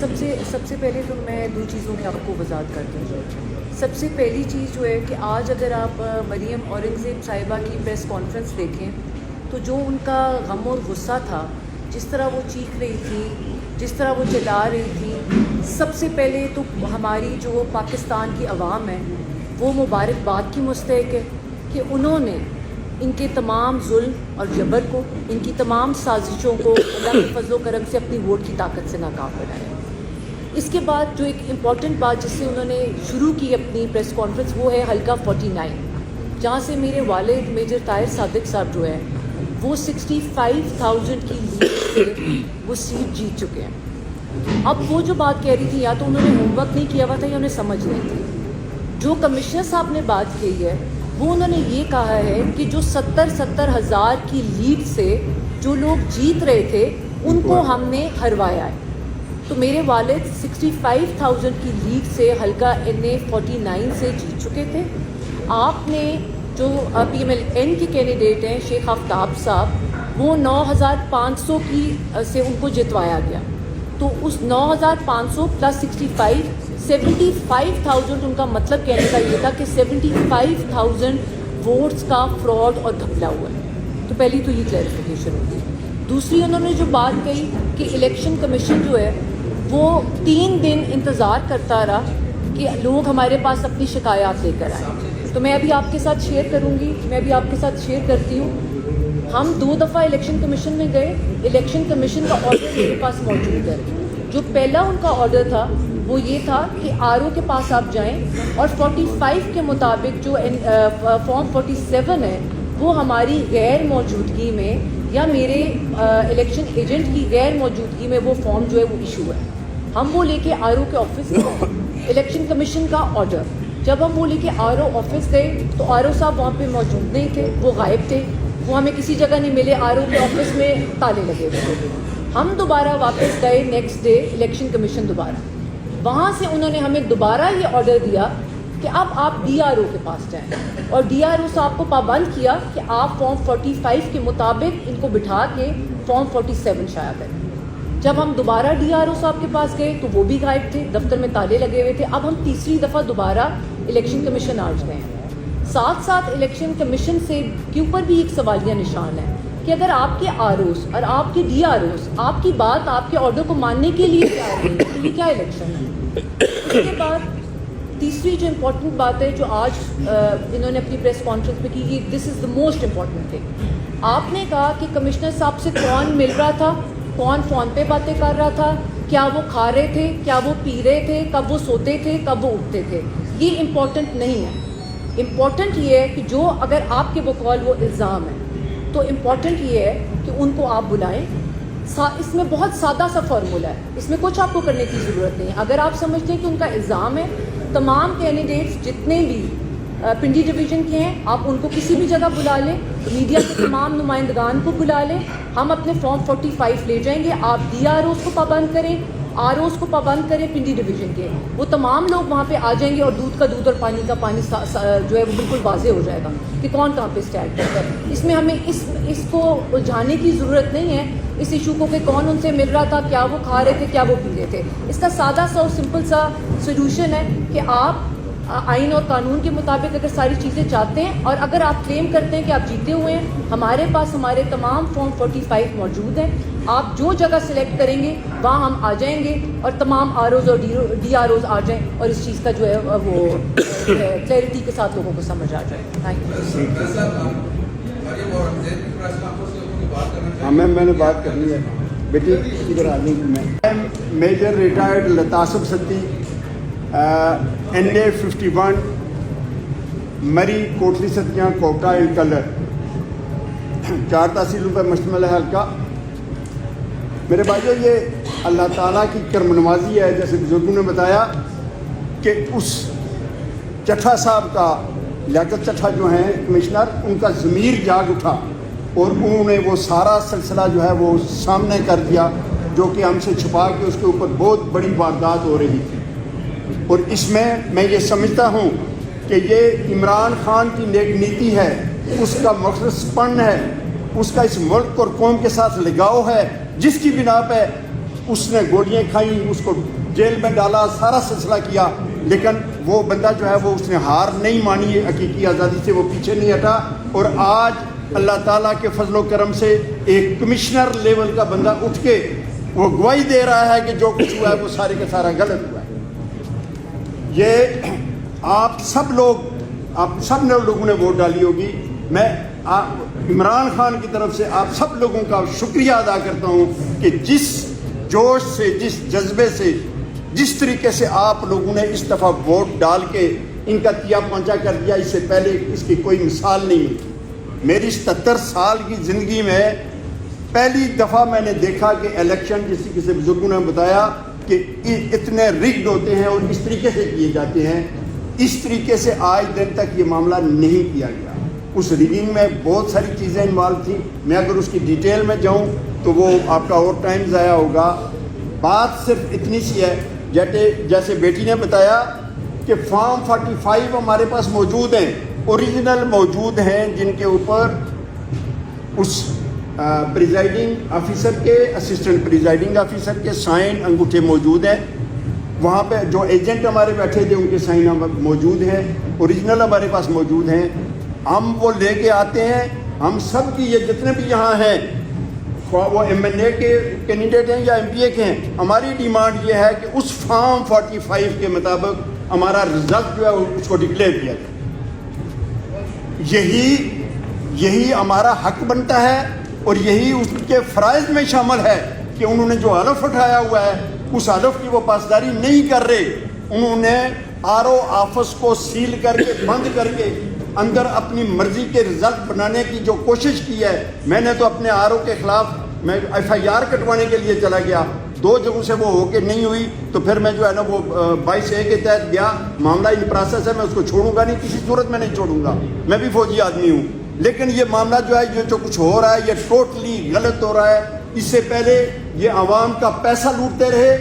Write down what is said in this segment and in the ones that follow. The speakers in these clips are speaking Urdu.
سب سے پہلے تو میں دو چیزوں کی آپ کو وضاحت کرتی ہوں۔ سب سے پہلی چیز جو ہے کہ آج اگر آپ مریم اورنگزیب صاحبہ کی پریس کانفرنس دیکھیں تو جو ان کا غم اور غصہ تھا، جس طرح وہ چیخ رہی تھی، جس طرح وہ چلا رہی تھی، سب سے پہلے تو ہماری جو پاکستان کی عوام ہے وہ مبارکباد کی مستحق ہے کہ انہوں نے ان کے تمام ظلم اور جبر کو، ان کی تمام سازشوں کو اللہ کے فضل و کرم سے اپنی ووٹ کی طاقت سے ناکام بنایا۔ اس کے بعد جو ایک امپورٹنٹ بات جس سے انہوں نے شروع کی اپنی پریس کانفرنس وہ ہے حلقہ 49، جہاں سے میرے والد میجر طاہر صادق صاحب جو ہے وہ 65,000 کی لیڈ سے وہ سیٹ جیت چکے ہیں۔ اب وہ جو بات کہہ رہی تھی یا تو انہوں نے ہوم ورک نہیں کیا ہوا تھا یا انہیں سمجھ نہیں تھی۔ جو کمشنر صاحب نے بات کی ہے وہ انہوں نے یہ کہا ہے کہ جو 70 ہزار کی لیڈ سے جو لوگ جیت رہے تھے ان کو ہم نے ہروایا ہے۔ تو میرے والد 65,000 کی لیڈ سے حلقہ NA 49 سے جیت چکے تھے۔ آپ نے جو PMLN کے کینڈیڈیٹ ہیں شیخ آفتاب صاحب، وہ 9,500 کی سے ان کو جتوایا گیا۔ تو اس 9,500 پلس 75,000 ان کا مطلب کہنے کا یہ تھا کہ 75,000 ووٹس کا فراڈ اور گھپلا ہوا ہے۔ تو پہلی تو یہ کلیریفیکیشن ہوگی۔ دوسری انہوں نے جو بات کہی کہ الیکشن کمیشن جو ہے وہ 3 دن انتظار کرتا رہا کہ لوگ ہمارے پاس اپنی شکایات لے کر آئیں۔ تو میں ابھی آپ کے ساتھ شیئر کروں گی، میں ابھی آپ کے ساتھ شیئر کرتی ہوں۔ ہم 2 دفعہ الیکشن کمیشن میں گئے، الیکشن کمیشن کا آرڈر میرے پاس موجود ہے۔ جو پہلا ان کا آرڈر تھا وہ یہ تھا کہ RO کے پاس آپ جائیں اور 45 کے مطابق جو فارم 47 ہے وہ ہماری غیر موجودگی میں یا میرے الیکشن ایجنٹ کی غیر موجودگی میں وہ فارم جو ہے وہ ایشو ہے۔ ہم وہ لے کے RO کے آفس گئے، الیکشن کمیشن کا آرڈر، جب ہم وہ لے کے RO آفس گئے تو RO صاحب وہاں پہ موجود نہیں تھے، وہ غائب تھے، وہ ہمیں کسی جگہ نہیں ملے، RO کے آفس میں تالے لگے ہوئے تھے۔ ہم دوبارہ واپس گئے نیکسٹ ڈے الیکشن کمیشن دوبارہ، وہاں سے انہوں نے ہمیں دوبارہ یہ آرڈر دیا کہ اب آپ DRO کے پاس جائیں، اور DRO صاحب کو پابند کیا کہ آپ فارم 45 کے مطابق ان کو بٹھا کے فارم 47 شائع کریں۔ جب ہم دوبارہ DRO صاحب کے پاس گئے تو وہ بھی غائب تھے، دفتر میں تالے لگے ہوئے تھے۔ اب ہم تیسری دفعہ دوبارہ الیکشن کمیشن آج گئے ہیں۔ ساتھ ساتھ الیکشن کمیشن سے کے اوپر بھی ایک سوالیہ نشان ہے کہ اگر آپ کے ROs اور آپ کے DROs آپ کی بات، آپ کے آرڈر کو ماننے کے لیے جا رہے ہیں تو یہ کیا الیکشن ہے؟ اس کے بعد تیسری جو امپورٹنٹ بات ہے جو آج انہوں نے اپنی پریس کانفرنس میں کی، دس از دا موسٹ امپورٹنٹ تھنگ۔ آپ نے کہا کہ کمشنر صاحب سے کون مل رہا تھا، کون فون پہ باتیں کر رہا تھا، کیا وہ کھا رہے تھے، کیا وہ پی رہے تھے، کب وہ سوتے تھے، کب وہ اٹھتے تھے، یہ امپورٹنٹ نہیں ہے۔ امپورٹنٹ یہ ہے کہ جو اگر آپ کے بقول وہ الزام ہے تو امپورٹنٹ یہ ہے کہ ان کو آپ بلائیں۔ اس میں بہت سادہ سا فارمولہ ہے، اس میں کچھ آپ کو کرنے کی ضرورت نہیں ہے۔ اگر آپ سمجھتے ہیں کہ ان کا الزام ہے، تمام کینڈیڈیٹس جتنے بھی پنڈی ڈویژن کے ہیں آپ ان کو کسی بھی جگہ بلا لیں، میڈیا کے تمام نمائندگان کو بلا لیں، ہم اپنے فارم 45 لے جائیں گے۔ آپ DROs کو پابند کریں، ROs کو پابند کریں پنڈی ڈویژن کے، وہ تمام لوگ وہاں پہ آ جائیں گے اور دودھ کا دودھ اور پانی کا پانی جو ہے وہ بالکل واضح ہو جائے گا کہ کون کہاں پہ اسٹینڈ کرتا ہے۔ اس میں ہمیں اس کو الجھانے کی ضرورت نہیں ہے، اس ایشو کو کہ کون ان سے مل رہا تھا، کیا وہ کھا رہے تھے، کیا وہ پی رہے تھے۔ اس کا سادہ سا اور سمپل سا سولوشن ہے کہ آپ آئین اور قانون کے مطابق اگر ساری چیزیں چاہتے ہیں اور اگر آپ کلیم کرتے ہیں کہ آپ جیتے ہوئے ہیں، ہمارے پاس ہمارے تمام فارم 45 موجود ہیں، آپ جو جگہ سلیکٹ کریں گے وہاں ہم آ جائیں گے اور تمام ROs اور DROs آ جائیں اور اس چیز کا جو ہے وہ کلیئرٹی کے ساتھ لوگوں کو سمجھ آ جائے۔ Thank you. میں نے بات کرنی ہے بیٹی ادھر آ جائیں۔ میں میجر ریٹائرڈ لطاسب صدیق NA 51 مری کوٹلی ستیاں کوٹا اینڈ کلر 4 تحصیلوں پر مشتمل ہے حلقہ۔ میرے بھائیو یہ اللہ تعالیٰ کی کرم نوازی ہے، جیسے بزرگوں نے بتایا کہ اس چٹھا صاحب کا، لیاقت چٹھا جو ہیں کمشنر، ان کا ضمیر جاگ اٹھا اور انہوں نے وہ سارا سلسلہ جو ہے وہ سامنے کر دیا جو کہ ہم سے چھپا کے اس کے اوپر بہت بڑی واردات ہو رہی تھی۔ اور اس میں یہ سمجھتا ہوں کہ یہ عمران خان کی نیک نیتی ہے، اس کا مقصد سپن ہے، اس کا اس ملک اور قوم کے ساتھ لگاؤ ہے، جس کی بنا پہ اس نے گولیاں کھائیں, اس کو جیل میں ڈالا, سارا سلسلہ کیا, لیکن وہ بندہ جو ہے وہ اس نے ہار نہیں مانی, حقیقی آزادی سے وہ پیچھے نہیں ہٹا. اور آج اللہ تعالیٰ کے فضل و کرم سے ایک کمشنر لیول کا بندہ اٹھ کے وہ گواہی دے رہا ہے کہ جو کچھ ہوا ہے وہ سارے کا سارا غلط ہوا ہے. یہ آپ سب نے لوگوں نے ووٹ ڈالی ہوگی. میں عمران خان کی طرف سے آپ سب لوگوں کا شکریہ ادا کرتا ہوں کہ جس جوش سے, جس جذبے سے, جس طریقے سے آپ لوگوں نے اس دفعہ ووٹ ڈال کے ان کا تیا پہنچا کر دیا, اس سے پہلے اس کی کوئی مثال نہیں ملتی. میری 77 سال کی زندگی میں پہلی دفعہ میں نے دیکھا کہ الیکشن, جیسے کسی بزرگوں نے بتایا کہ اتنے ریگڈ ہوتے ہیں اور اس طریقے سے کیے جاتے ہیں. اس طریقے سے آج دن تک یہ معاملہ نہیں کیا گیا. اس ریگنگ میں بہت ساری چیزیں انوالو تھیں. میں اگر اس کی ڈیٹیل میں جاؤں تو وہ آپ کا اور ٹائم ضائع ہوگا. بات صرف اتنی سی ہے, جیسے بیٹی نے بتایا کہ فارم 45 ہمارے پاس موجود ہیں, اوریجنل موجود ہیں, جن کے اوپر اس پریزائڈنگ آفیسر کے, اسسٹنٹ پریزائڈنگ آفیسر کے سائن انگوٹھے موجود ہیں. وہاں پہ جو ایجنٹ ہمارے بیٹھے تھے ان کے سائن موجود ہیں, اوریجنل ہمارے پاس موجود ہیں. ہم وہ لے کے آتے ہیں. ہم سب کی, یہ جتنے بھی یہاں ہیں, وہ ایم این اے کے کینڈیڈیٹ ہیں یا ایم پی اے کے ہیں, ہماری ڈیمانڈ یہ ہے کہ اس فارم 45 کے مطابق ہمارا رزلٹ جو ہے اس کو ڈکلیئر کیا جائے. یہی ہمارا حق بنتا ہے اور یہی اس کے فرائض میں شامل ہے کہ انہوں نے جو حلف اٹھایا ہوا ہے اس حلف کی وہ پاسداری نہیں کر رہے. انہوں نے آر او آفس کو سیل کر کے, بند کر کے, اندر اپنی مرضی کے رزلٹ بنانے کی جو کوشش کی ہے. میں نے تو اپنے آر او کے خلاف میں ایف آئی آر کٹوانے کے لیے چلا گیا, 2 جگہوں سے وہ ہو کے نہیں ہوئی, تو پھر میں جو ہے نا وہ 22A کے تحت گیا. معاملہ ان پروسیس ہے, میں اس کو چھوڑوں گا نہیں, کسی صورت میں نہیں چھوڑوں گا. میں بھی فوجی آدمی ہوں, لیکن یہ معاملہ جو ہے, یہ جو کچھ ہو رہا ہے یہ ٹوٹلی غلط ہو رہا ہے. اس سے پہلے یہ عوام کا پیسہ لوٹتے رہے,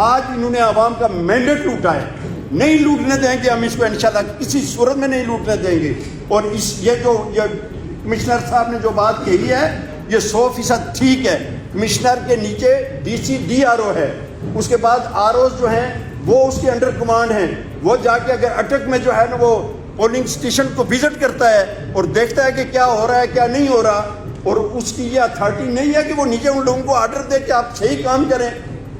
آج انہوں نے عوام کا مینڈیٹ لوٹا ہے. نہیں لوٹنے دیں گے ہم اس کو, انشاءاللہ کسی صورت میں نہیں لوٹنے دیں گے. اور یہ کمشنر صاحب نے جو بات کہی ہے یہ 100% ٹھیک ہے. کمشنر کے نیچے D C D R O ہے, اس کے بعد آر اوز جو ہیں وہ اس کے انڈر کمانڈ ہیں. وہ جا کے اگر اٹک میں جو ہے نا وہ پولنگ اسٹیشن کو وزٹ کرتا ہے اور دیکھتا ہے کہ کیا ہو رہا ہے کیا نہیں ہو رہا, اور اس کی یہ اتھارٹی نہیں ہے کہ وہ نیچے ان لوگوں کو آرڈر دے کہ آپ صحیح کام کریں.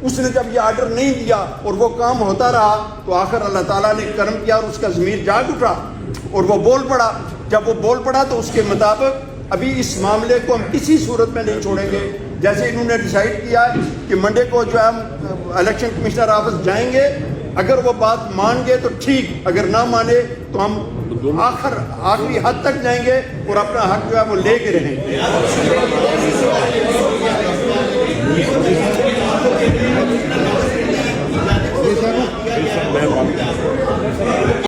اس نے جب یہ آرڈر نہیں دیا اور وہ کام ہوتا رہا تو آخر اللہ تعالیٰ نے کرم کیا اور اس کا ضمیر جاگ اٹھا اور وہ بول پڑا. جب وہ بول پڑا تو اس کے مطابق ابھی اس معاملے کو ہم کسی صورت میں نہیں چھوڑیں گے. جیسے انہوں نے ڈیسائیڈ کیا کہ منڈے کو جو ہے ہم الیکشن کمشنر آفس جائیں گے, اگر وہ بات مان گئے تو ٹھیک, اگر نہ مانے تو ہم آخری حد تک جائیں گے اور اپنا حق جو ہے وہ لے کے رہیں گے.